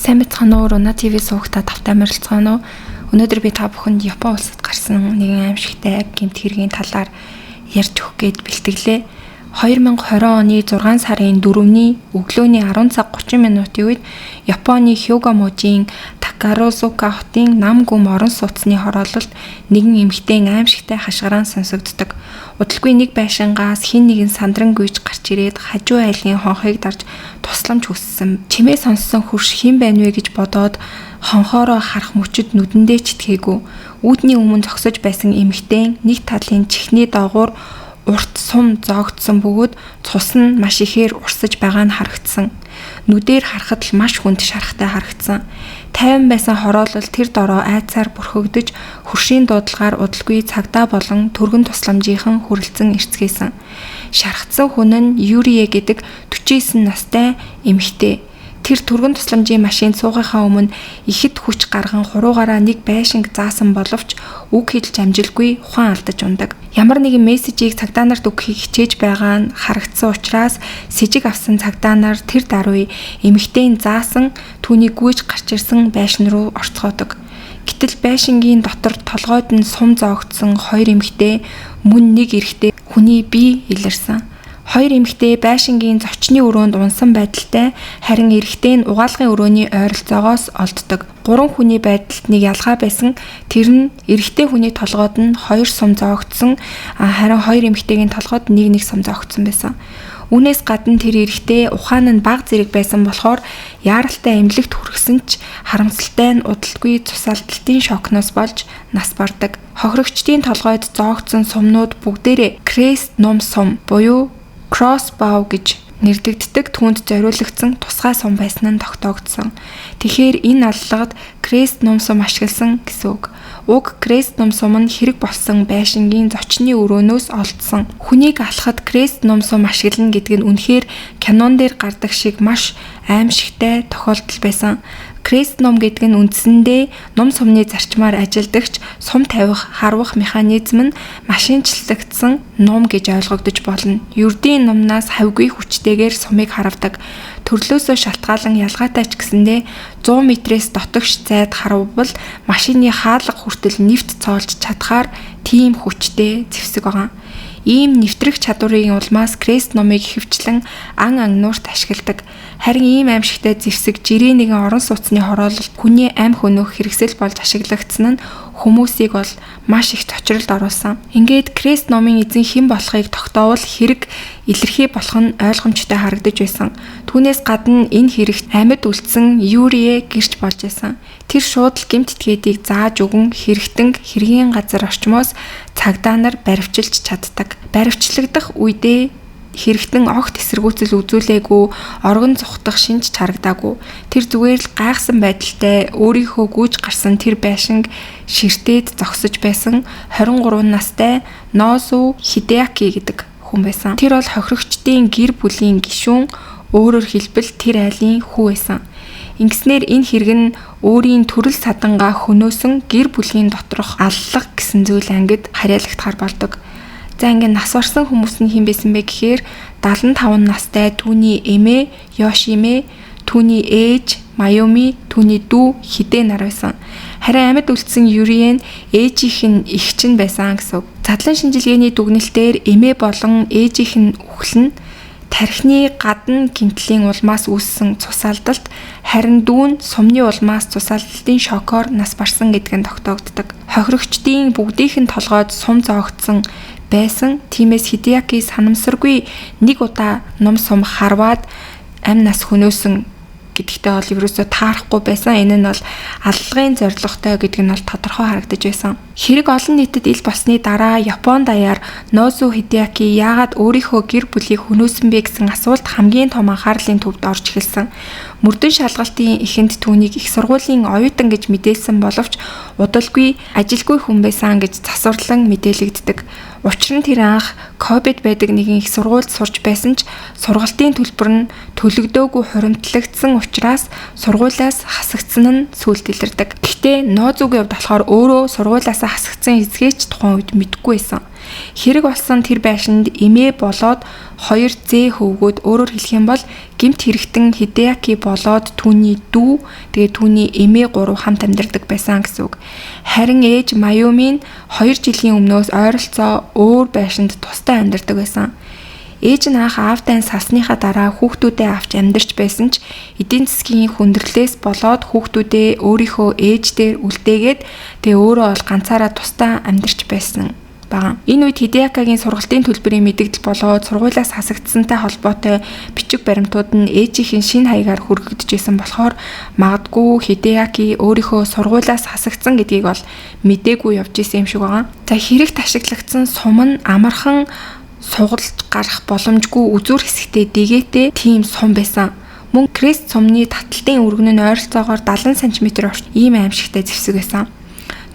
Сайн бацхан уу, Руна ТV суугтаа тавтай морилцгаано. Өнөөдөр би та бүхэнд Япон улсад гарсан нэгэн аимшигтай гэмт хэргийн талаар ярьж өгөх гээд бэлтгэлээ. 2020 оны 6 сарын 4-ний өглөөний 10 цаг 30 минутын үед Японы Хёгамужийн Такарозука хотын Намгүм орон сууцны хороололд нэгэн эмэгтэй аимшигтай хашгирaan сонсогддог. Удалгүй нэг байшингаас хэн нэгэн сандран гүйж гарч ирээд хажуу айлын хонхыг дарж тусламж хүссэн. Чимээ сонссон хөрш хэн байна вэ гэж бодоод хонхоороо харах мөчөд нүдэндээ ч итгээгүй. Үүдний өмнө зогсож байсан эмэгтэй нэг талын чихний доогуур урт сум зоогдсон бөгөөд цус нь маш ихээр урсаж байгаа нь харагдсан. Нүдээр харахад л маш хүнд шарахтай харагдсан. 50 байсан хороолол тэр дороо айцаар бүрхэгдэж хөршийн дуудлагаар удалгүй цагдаа болон түргэн тусламжийнхан хүрэлцэн ирцгээсэн. Шархацсан хүн нь Юрие гэдэг 49 настай эмэгтэй. Тэр түргэн тусламжийн машинд суугахаа өмнө ихэд хүч гарган хуруугаараа нэг байшинг заасан боловч үг хэлж амжилгүй ухаан алдаж ундаг. Ямар нэгэн мессежийг цагдаа нарт өгөхийг хичээж байгаа нь харагдсан учраас сэжиг авсан цагдаа нар тэр даруй эмэгтэйн заасан түүнийг гүйж гарч ирсэн байшин руу орцгоодог. Гэтэл байшингийн дотор толгойд нь сум зоогдсон хоёр эмэгтэй мөн нэг эрэгтэй хүний бие илэрсэн. Хоёр эмэгтэй байшингийн зочны өрөөнд унсан байдалтай, харин эрэгтэй нь угаалгын өрөөний ойролцоогоос олддог. 3 хүний байдалд нэг ялгаа байсан. Тэр нь эрэгтэй хүний толгойд нь 2 сум зоогдсон, харин хоёр эмэгтэйгийн толгойд нэг сум зоогдсон байсан. Үүнээс гадна тэр эрэгтэй ухаан нь бага зэрэг байсан болохоор яаралтай эмнэлэгт хүргэсэн ч харамсалтай нь удалгүй цусаалталтын шокноос болж нас бардаг. Хохирогчдын толгойд зоогдсон сумнууд бүгдээрээ крест ном сум буюу crossbow гэж нэрлэгддэг түүнд зориулагдсан тусгай сум байсан нь тогтоогдсон. Тэгэхээр энэ аллагад крест ном сум ашигласан гэсэн үг. Уг крест ном сум нь хэрэг болсон байшингийн зочны өрөөнөөс олдсон. Хүнийг алхахад крест ном сум ашиглана гэдэг нь үнэхээр кинон дээр гардаг шиг маш аимшигтай тохиолдол байсан. Крест ном гэдэг нь үндсэндээ ном сумны зарчмаар ажилдагч сум тавих, харвах механизм нь машинчлагдсан ном гэж ойлгогдож болно. Ердийн номнаас хавьгүй хүчтэйгээр сумыг харавдаг. Төрлөөсөө шалтгаалan ялгаатай ч гэсэндээ 100 метрээс дотогш зайд харавбал машины хаалга хүртэл нэвт цоолж чадхаар тийм хүчтэй зэвсэг байгаа. Ийм нэвтрэх чадварын улмаас крест номыг хөвчлэн ан нуурт ашигладаг. Харин ийм аимшигтай зэвсэг жирийн нэгэн орон сууцны хороололд хүний амь хөнөөх хэрэгсэл болж ашиглагдсан нь хүмүүсийг бол маш их цочролд оруулсан. Ингээд крест номын эзэн хэн болохыг тогтоовол хэрэг илэрхий болох нь ойлгомжтой харагдаж байсан. Түүнээс гадна энэ хэрэгт амьд үлдсэн Юрие гэрч болж байсан. Тэр шууд л гэмт этгээдийг зааж өгөн хэрэгтэн хэргийн газар орчмоос цагдаа нар баривчилж чаддаг. Баривчлагдах үедээ хэрэгтэн огт эсэргүүцэл үзүүлээгүй, оргон зүхтах шинж харагдаагүй. Тэр зүгээр л гайхсан байдалтай өөрийнхөө гүйж гарсан тэр байшинг ширтээд зогсож байсан 23 настай Нозу Хидеаки гэдэг хүн байсан. Тэр бол хохирогчдын гэр бүлийн гишүүн, өөрөөр хэлбэл тэр айлын хүү байсан. Ингэснээр энэ хэрэг нь өөрийн төрөл садангаа хөнөөсөн гэр бүлийн доторх аллах гэсэн зүйл ангид харьяалагдахаар болдог. За ингээд нас барсан хүмүүс нь хэн байсан бэ гэхээр 75 настай түүний эмээ Йошиме, түүний ээж Майоми, түүний дүү Хидэ нар байсан. Харин амьд үлдсэн Юрие нь ээжийнх нь эгч нь байсан гэсэн үг. Задлан шинжилгээний дүгнэлтээр эмээ болон ээжийнх нь үхэл нь тархины гадна гэмтлийн улмаас үүссэн цусаалдалт, харин дүүн сумны улмаас цусаалдалтын шокоор нас барсан гэдэг нь тогтоогддог. Хохирогчдын бүгдийнх нь толгойд сум зоогдсон байсан. Тиймээс Хидеаки санамсаргүй нэг удаа ном сум харваад амь нас хөнөөсөн гэдэгтээ бол ерөөсөө таарахгүй байсан. Энэ нь бол аллагын зорилготой гэдэг нь бол тодорхой харагдаж байсан. Хэрэг олон нийтэд ил болсны дараа Япон даяар Нозу Хидеаки яагаад өөрийнхөө гэр бүлийг хөнөөсөн бэ гэсэн асуулт хамгийн том анхаарлын төвд орж эхэлсэн. Мөрдөн шалгалтын эхэнд түүнийг их сургуулийн оюутан гэж мэдээлсэн боловч удалгүй ажилгүй хүн байсан гэж засварлан мэдээлэгддэг. Учир нь тэр анх Кобед байдаг нэгэн их сургуульд сурч байсан ч сургалтын төлбөр нь төлөгдөөгүй хуримтлагдсан учраас сургуулиас хасагдсан нь сүлд илэрдэг. Гэхдээ Нозугийн хувьд болохоор өөрөө сургуулиас хасагдсан эзгээч тухайн үед мэдэхгүй байсан. Хэрэг болсон тэр байшинд эмээ болоод 2 зээ хөвгүүд, өөрөөр хэлэх юм бол гэмт хэрэгтэн Хидеаки болоод түүний дүү, тэгээ түүний эмээ 3 хамт амьдардаг байсан гэсэн үг. Харин ээж Маюмийн 2 жилийн өмнөөс ойролцоо өөр байшинд тусдаа амьдардаг байсан. Ээж нь анх аавтай сасныхаа дараа хүүхдүүдээ авч амьдарч байсан ч эдийн засгийн хүндрэлээс болоод хүүхдүүдээ өөрийнхөө ээж дээр үлдээгээд тэгээ өөрөө бол ганцаараа тусдаа амьдарч байсан байна. Энэ үед Хидеакагийн сургалтын төлбөрийн мэдэгдэл болоод сургуулиас хасагдсантай холбоотой бичиг баримтууд нь ээжийнхэн шинэ хаягаар хүргэгдэжсэн болохоор магадгүй Хидеаки өөрийнхөө сургуулиас хасагдсан гэдгийг бол мдээгүй явж исэн юм шиг байна. За хэрэг ташиглагдсан сум нь амархан сугалж гарах боломжгүй үзүүр хэсэгтээ дэгээтэй тийм сум байсан. Мөн крест сумны таталтын өргөн нь ойролцоогоор 70 см орчим ийм аимшигтай зэвсэг байсан.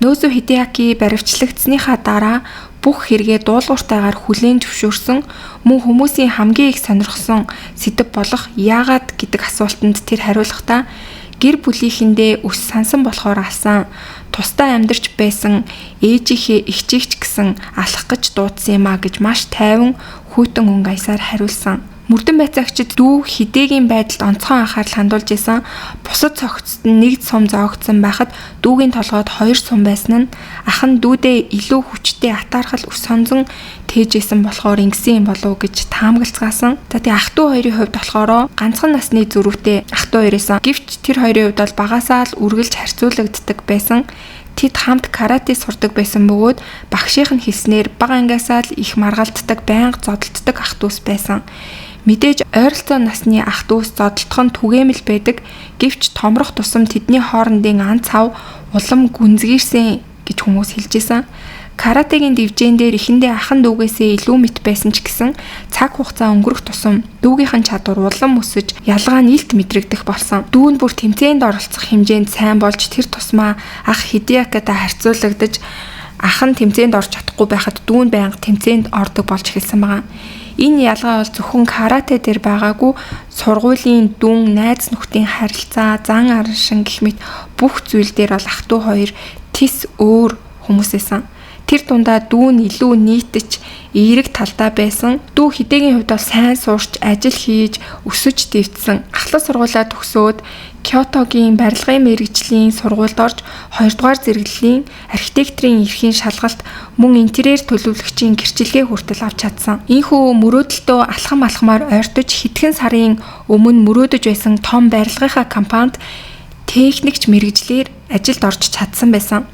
Нөөсөө Хидеаки баривчлагдсныхаа дараа бүх хэрэгээ дуулууртайгаар хүлээн зөвшөөрсөн, мөн хүмүүсийн хамгийн их сонирхсон сэдэв болох яагаад гэдэг асуултанд тэр хариулахдаа гэр бүлийнхэндээ өс сансан болохоор алсан. Тусдаа амьдарч байсан ээжийнхээ эгчийгч гэсэн алах гэж дуудсан юм а гэж маш тайван хүйтэн өнгө аясаар хариулсан. Мөрдөн байцаагчид дүү Хидегийн байдалд онцгой анхаарал хандуулж исэн. Бусад цогцод нэг сум зоогдсон байхад дүүгийн толгойд 2 сум байсан нь ах нь дүүдээ илүү хүчтэй атаархал өс сонзон тээжсэн болохоор ингэсэн юм болов уу гэж таамаглацгаасан. За тий ах дүү хоёрын хувьд болохоор ганцхан насны зүрхтэй ах дүү хоёроос гэвч тэр хоёрын хувьд бол багасаа л үргэлж харьцуулагддаг байсан. Тэд хамт карате сурдаг байсан бөгөөд багшийнх нь хэлснээр бага ангиасаа л их маргалддаг, байнга зодтолддог ах дүүс байсан. Мэдээж ойролцоо насны ах дүүс зодтолдох нь түгээмэл байдаг. Гэвч томрох тусам тэдний хоорондын ан цав улам гүнзгийрсэн гэж хүмүүс хэлж байсан. Каратегийн дивжэн дээр эхэндээ ахын дүүгээсээ илүү мэт байсан ч гэсэн цаг хугацаа өнгөрөх тусам дүүгийнхэн чадвар улам өсөж ялгаа нь илт мэдрэгдэх болсон. Дүү нь бүр тэмцээнд оролцох хэмжээнд сайн болж тэр тусмаа ах Хидеакатай харьцуулагдаж ах нь тэмцээнд орж чадахгүй байхад дүү нь байнга тэмцээнд ордог болж эхэлсэн байна. Энэ ялгаа бол зөвхөн карате дээр байгаагүй сургуулийн дүн, найз нөхдийн харилцаа, зан араншин гэх мэт бүх зүйл дээр бол ах дүү хоёр тис өөр хүмүүс байсан. Тэр дундаа дүү нь илүү нийтж эерэг талдаа байсан. Дүү Хидегийн хувьд бол сайн суурч, ажил хийж, өсөж дэвтсэн. Ахлах сургуулаа төгсөөд Кёотогийн барилгын мэргэжлийн сургуульд орж 2 дугаар зэрэглэлийн архитекторын эрхийн шалгалт мөн интерьер төлөвлөгчийн гэрчилгээ хүртэл авч чадсан. Ийхүү мөрөөдөлтөө алхам алхмаар ойртож хэдхэн сарын өмнө мөрөөдөж байсан том барилгынхаа компанид техникч мэргэжлэр ажилд орж чадсан байсан.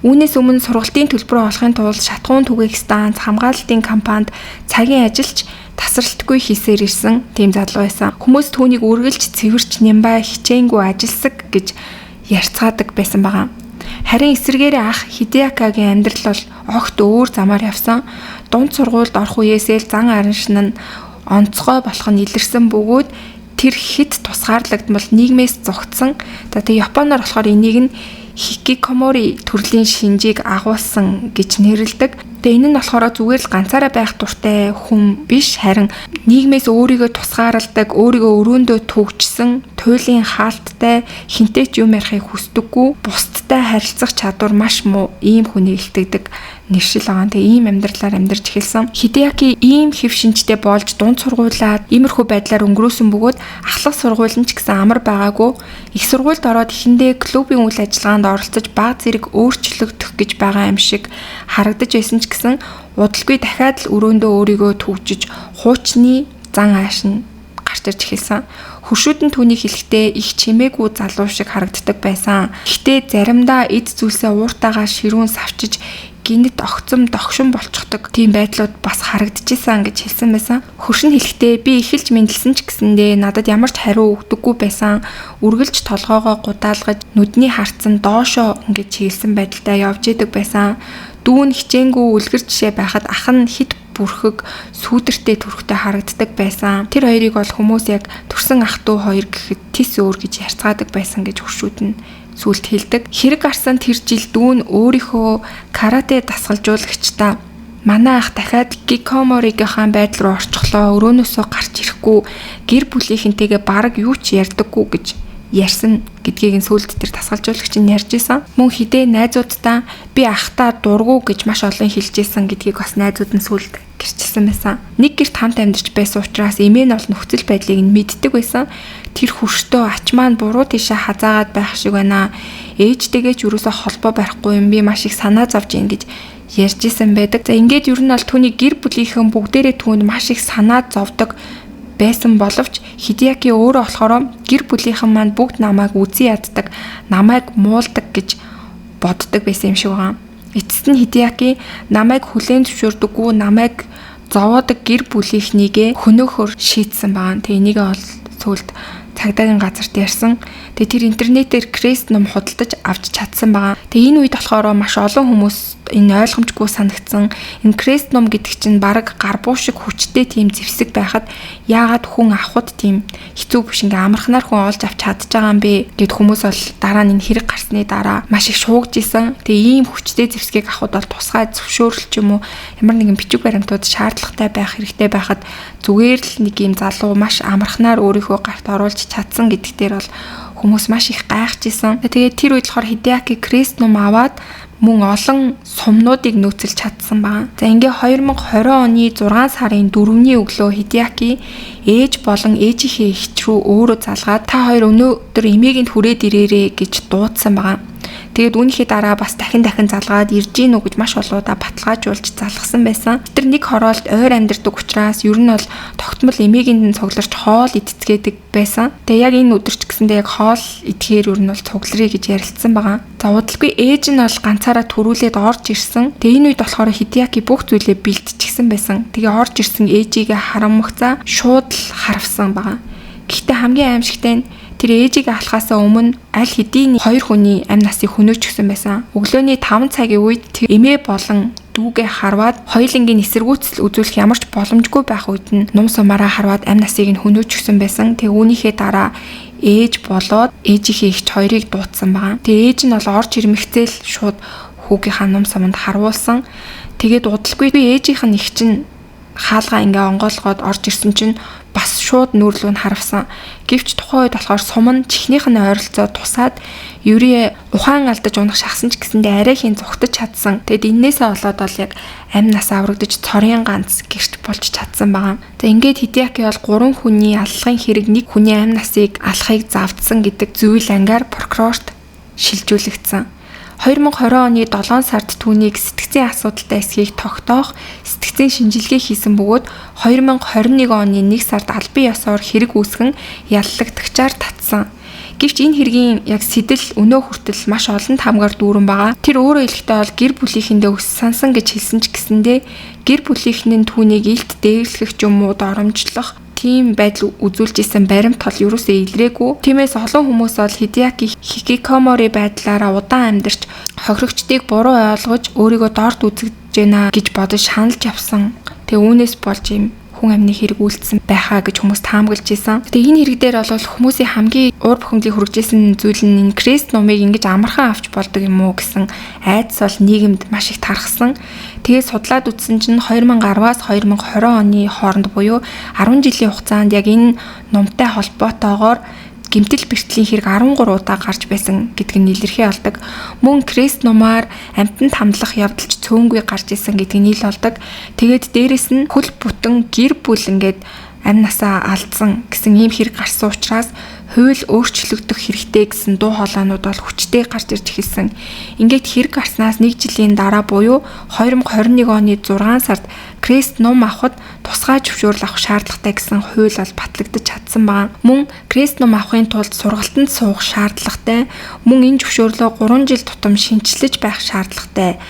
Үүнээс өмнө сургалтын төлбөрөө олохын тулд шатгуун түгээх станц, хамгаалалтын компанид цагийн ажилч тасралтгүй хийсээр ирсэн тийм залуу байсан. Хүмүүс түүнийг үргэлж цэвэрч нямбай хичээнгүй ажилсаг гэж ярьцгаадаг байсан байгаа. Харин эсвэргээрээ ах Хидеакагийн амьдрал бол огт өөр замаар явсан. Дунд сургуульд орох үеэсээ л зан араншин нь онцгой болох нь илэрсэн бөгөөд тэр хэд тусгаарлагдмал нийгмээс зогтсон. За тэгээ Японоор болохоор энийг нь Хикикомори төрлийн шинжийг агуулсан гэж нэрлэдэг. Тэгээ энэ нь болохоор зүгээр л ганцаараа байх дуртай хүн биш, харин нийгмээс өөрийгөө тусгаарладаг, өөрийгөө өрөөндөө төгжсөн, туйлын хаалттай, хинтээ ч юм ярихыг хүсдэггүй, бусдтай харилцах чадвар маш муу ийм хүнийг илтгэдэг нэршил байгаа. Тэгээ ийм амьдралаар амьдарч эхэлсэн. Хидеаки ийм хэв шинжтэй болж дунд сургуулаад иймэрхүү байдлаар өнгөрөөсөн бөгөөд ахлах сургууль нь ч гэсэн амар байгаагүй. Их сургуульд ороод эхэндээ клубын үйл ажиллагаанд оролцож баг зэрэг өөрчлөгдөх гэж байгаа юм шиг харагдаж байсан ч гэсэн удалгүй дахиад л өрөөндөө өөрийгөө төгжиж хуучны зан ааш нь гарч ирж эхэлсэн. Хөршүүд нь түүнийг хэлэхдээ их чимээгүй залуу шиг харагддаг байсан. Гэхдээ заримдаа эд зүйлсээ ууртаагаа ширүүн савчиж гинэт огцом догшин болчихдог тийм байдлууд бас харагдчихсан гэж хэлсэн байсан. Хөршин хэлэхдээ би эхэлж мэдлсэн ч гэсэндээ надад ямар ч хариу өгдөггүй байсан. Үргэлж толгоогоо гудаалгаж нүдний харцсан доошоо ингэж хийлсэн байдалтай явж идэг байсан. Дүүн хичээнгүй үлгэр жишээ байхад ах нь хит бүрхэг сүүдэртэй төрхтэй харагддаг байсан. Тэр хоёрыг бол хүмүүс яг төрсөн ах дүү хоёр гэхэд тис өөр гэж ярьцгаадаг байсан гэж хөршүүд нь сүлд хэлдэг. Хэрэг гарсан тэр жил дүүн өөрийнхөө карате дасгалжуулагчдаа манай ах дахиад Гикоморигийнхаа байдал руу орчихлоо. Өрөөнөөсөө гарч ирэхгүй, гэр бүлийнхэнтэйгээ бараг юу ч ярьдаггүй гэж ярьсан гэдгийг нь сүүлд тэр тасгалжуулагч нь ярьж исэн. Мөн хідээ найзуудтай би ахтаа дургу гэж маш олон хэлж исэн гэдгийг бас найзууд нь сүүлд гэрчилсэн байсан. Нэг гэрт хамт амьдарч байсан учраас эмээ нь бол нөхцөл байдлыг нь мэддэг байсан. Тэр хөрштөө ач маань буруу тийшээ хазаагаад байх шиг байна. Ээжтэйгээ ч юусоо холбоо барихгүй юм би маш их санаа зовж ийн гэж ярьж исэн байдаг. За ингээд ер нь бол түүний гэр бүлийнхэн бүгдээрээ түүнд маш их санаа зовдөг байсан боловч Хидеаки өөрөө болохоор гэр бүлийнхэн маань бүгд намайг үзий яддаг, намайг муулдаг гэж боддог байсан юм шиг байгаа. Эцэст нь Хидеаки намайг хүлээн зөвшөөрдөггүй, намайг зовоодаг гэр бүлийнхнийгээ хөнөөхөр шийдсэн байгаа. Тэгээ энийг бол сүүлд цагдаагийн газарт ярьсан. Тэгээ тэр интернетээр крест ном худалдаж авч чадсан байгаа. Тэгээ энэ үед болохоор маш олон хүмүүс энэ ойлгомжгүй санагдсан. Энэ крест ном гэдэг чинь баг гарбуу шиг хүчтэй тийм зэвсэг байхад яагаад хүн авахд тийм хэцүү биш ингээ амархнаар хүн олж авч чадж байгаа юм бэ гэд хүмүүс бол дараа нь энэ хэрэг гарсны дараа маш их шуугж исэн. Тэгээ ийм хүчтэй зэвсгийг авахд бол тусгай зөвшөөрөл ч юм уу ямар нэгэн бичиг баримтууд шаардлагатай байх хэрэгтэй байхад зүгээр л нэг ийм залуу маш амархнаар өөрийнхөө гарт оруулж чадсан гэдэг дээр бол хүмүүс маш их гайхаж исэн. Тэгээд тэр үед болохоор Хидеаки крест ном аваад мөн олон сумнуудыг нөөцөлж чадсан байна. За ингээ 2020 оны 6 сарын 4-ний өглөө Хидеаки ээж болон ээжийнхээ эгч рүү өөрөө залгаад та хоёр өнөөдөр эмээгийн хүрээд ирээрээ гэж дуудсан байна. Тэгээд үүнийхээ дараа бас дахин залгаад ирж гинүү гэж маш олоодаа баталгаажуулж залгасан байсан. Тэр нэг хороолт ойр амьдардаг учраас ер нь бол тогтмол эмээгийн цугларч хоол идцгээдэг байсан. Тэгээ яг энэ өдөрч гэсэндээ яг хоол идэхээр ер нь бол цугларыг гэж ярилцсан байгаа. За удалгүй ээж нь бол ганцаараа төрүүлээд орж ирсэн. Тэгээ энэ үед болохоор Хидеаки бүх зүйлээ бэлтчихсэн байсан. Тэгээ орж ирсэн ээжигээ харамгцаа шууд л харавсан байгаа. Гэхдээ хамгийн аимшигтай нь тэр ээжийг алхахаасаа өмнө аль хэдийн хоёр хүний амь насыг хөнөөчихсөн байсан. Өглөөний 5 цагийн үед тэр эмээ болон дүүгээ харваад хоёулангийн эсэргүүцэл үзүүлэх ямар ч боломжгүй байх үед нь нум сумаараа харваад амь насыг нь хөнөөчихсөн байсан. Тэг үүнийхээ дараа ээж болоод ээжийнхээ эгч хоёрыг дуудсан байгаа. Тэг ээж нь бол орж ирмэгцээл шууд хүүгийнхаа нум суманд харуулсан. Тэгээд удалгүй ээжийнх нь эгч нь хаалгаа ингээ онгойлгоод орж ирсэн чинь бас шууд нүүрлүү нь харавсан. Гэвч тухайн үед болохоор сум нь чихнийх нь ойролцоо тусаад Юрий ухаан алдаж унах шахсан ч гэсэндээ арайхийн зүгтэж чадсан. Тэгэд энээсээ болоод бол яг амь нас аврагдаж цорын ганц гэрт болж чадсан байгаа. За ингээд Хидеаки бол 3 хүний аллахын хэрэг нэг хүний амь насыг алахыг завдсан гэдэг зүйл ангаар прокурорт шилжүүлэгдсэн. 2020 оны 7 сард түүнийг сэтгцийн асуудалтай эсхийг тогтоох сэтгцийн шинжилгээ хийсэн бөгөөд 2021 оны 1 сард албан ёсоор хэрэг үүсгэн яллагдагчаар татсан. Гэвч энэ хэргийн яг сэтэл өнөө хүртэл маш олон хамгаар дүүрэн байгаа. Тэр өөрөө хэлэхдээ бол гэр бүлийнхэндээ өс сансан гэж хэлсэн ч гэсэндээ гэр бүлийнхэн нь түүнийг илт дээрлэх ч юм уу доромжлох тийм байдал үзүүлж исэн баримт тол юусоо илрээгүй. Тиймээс олон хүмүүс бол Хидеаки хикикомори байдлаараа удаан амьдарч хохирогчдыг буруу ойлгож өөрийгөө дорд үзэгдэж байна гэж бодож шаналж явсан. Тэгээ үүнээс болж юм хүн амны хэрэг үйлдсэн байхаа гэж хүмүүс таамаглаж исэн. Тэгээ энэ хэрэг дээр бол хүмүүсийн хамгийн уур бухимдыг хүргэжсэн зүйл нь энэ крест номыг ингэж амархан авч болдог юм уу гэсэн айдас бол нийгэмд маш их тархсан. Тэгээ судлаад үзсэн чинь 2010-аас 2020 оны хооронд буюу 10 жилийн хугацаанд яг энэ номтой холбоотойгоор гэмтэл бэртлийн хэрэг 13 удаа гарч байсан гэдг нь илэрхий болдог. Мөн крест номаар амьтанд хамлах явдалч цөөнгүй гарч исэн гэдг нь ил болдог. Тэгээд дээрэс нь хөл бүтэн гэр бүл ингээд амь насаа алдсан гэсэн ийм хэрэг гарсан учраас хууль өөрчлөгдөх хэрэгтэй гэсэн дуу хоолойнууд бол хүчтэй гарч ирж эхэлсэн. Ингээд хэрэг гарснаас 1 жилийн дараа буюу 2021 оны 6 сард крест ном авахд тусгай зөвшөөрөл авах шаардлагатай гэсэн хууль бол батлагдаж чадсан байна. Мөн крест ном авахын тулд сургалтанд суух шаардлагатай. Мөн энэ зөвшөөрлөө 3 жил тутам шинжилж байх шаардлагатай.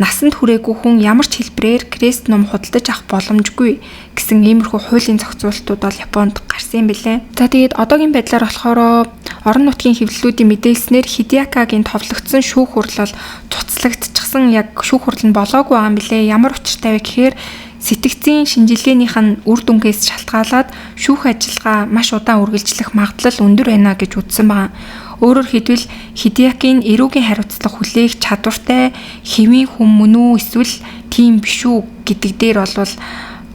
Насанд хүрээгүй хүн ямар ч хэлбэрээр крест ном худалдаж авах боломжгүй гэсэн иймэрхүү хуулийн зохицуултууд бол Японд гарсан юм билээ. За тэгээд одоогийн байдлаар болохоор орон нутгийн хэвлэлүүдийн мэдээлснээр Хидеакагийн товлогдсон шүүх хурал бол цуцлагдчихсан, яг шүүх хурал нь болоогүй байгаа юм билээ. Ямар учиртай вэ гэхээр сэтгцийн шинжилгээнийх нь үр дүнгээс шалтгаалаад шүүх ажиллагаа маш удаан үргэлжлэх магадлал өндөр байна гэж үзсэн байна. Өөрөөр хэлбэл Хидеакийн эрүүгийн хариуцлага хүлээх чадвартай хэвийн хүн мөн үү эсвэл тийм биш үү гэдэг дээр бол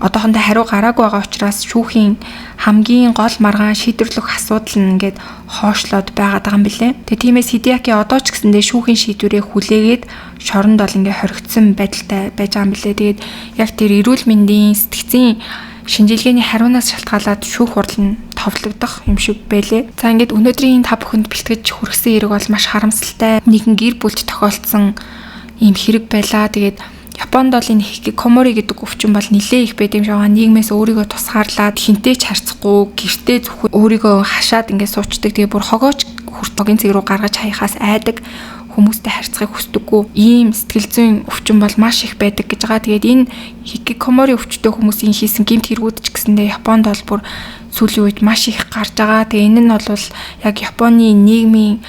одоохондоо хариу гараагүй байгаа учраас шүүхийн хамгийн гол маргаан шийдвэрлэх асуудал нь ингээд хоошлоод байгаад байгаа юм билэ. Тэгээ тиймээс Хидеаки одоо ч гэсэндээ шүүхийн шийдвэрээ хүлээгээд шоронд бол ингээд хоригдсон байдалтай байж байгаа юм билэ. Тэгээд яг тэр эрүүл мэндийн сэтгцийн шинжилгээний хариунаас шалтгаалаад шүүх хурал нь товлогдох юм шиг байлээ. За ингээд өнөөдрийн та бүхэнд бэлтгэж хүргэсэн хэрэг бол маш харамсалтай. Нэгэн гэр бүлд тохиолдсон ийм хэрэг байлаа. Тэгээд Японд бол энэ хикикомори гэдэг өвчин бол нэлээ их байд юм шиг байгаа. Нийгмээс өөрийгөө тусгаарлаад хинтээ ч харцахгүй гэртээ зөвхөн өөрийгөө хашаад ингээд суучдаг. Тэгээ бүр хогооч хүртөгийн цэг рүү гаргаж хаяхаас айдаг, хүмүүстэй харьцахыг хүсдэггүй. Ийм сэтгэл зүйн өвчин бол маш их байдаг гэж байгаа. Тэгээд энэ хикикомори өвчтөй хүмүүсийн хийсэн гэмт хэрэгүүд ч гэсэндээ Японд бол бүр сүүлийн үед маш их гарч байгаа. Тэгээ энэ нь бол яг Японы нийгмийн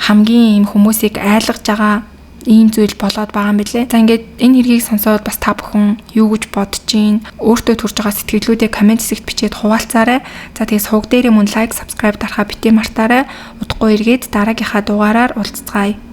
хамгийн ийм хүмүүсийг айлгаж байгаа ийм зүйл болоод байгаа юм билэ. За ингээд энэ хэргийг сонсоод бас та бүхэн юу гэж бодож гин өөртөө төрж байгаа сэтгэлүүдээ комент хэсэгт бичээд хуваалцаарай. За тэгээд сувг дээрээ мөн лайк, subscribe дарахаа битээ мартаарай. Удахгүй эргээд дараагийнхаа дугаараар уулзцгаая.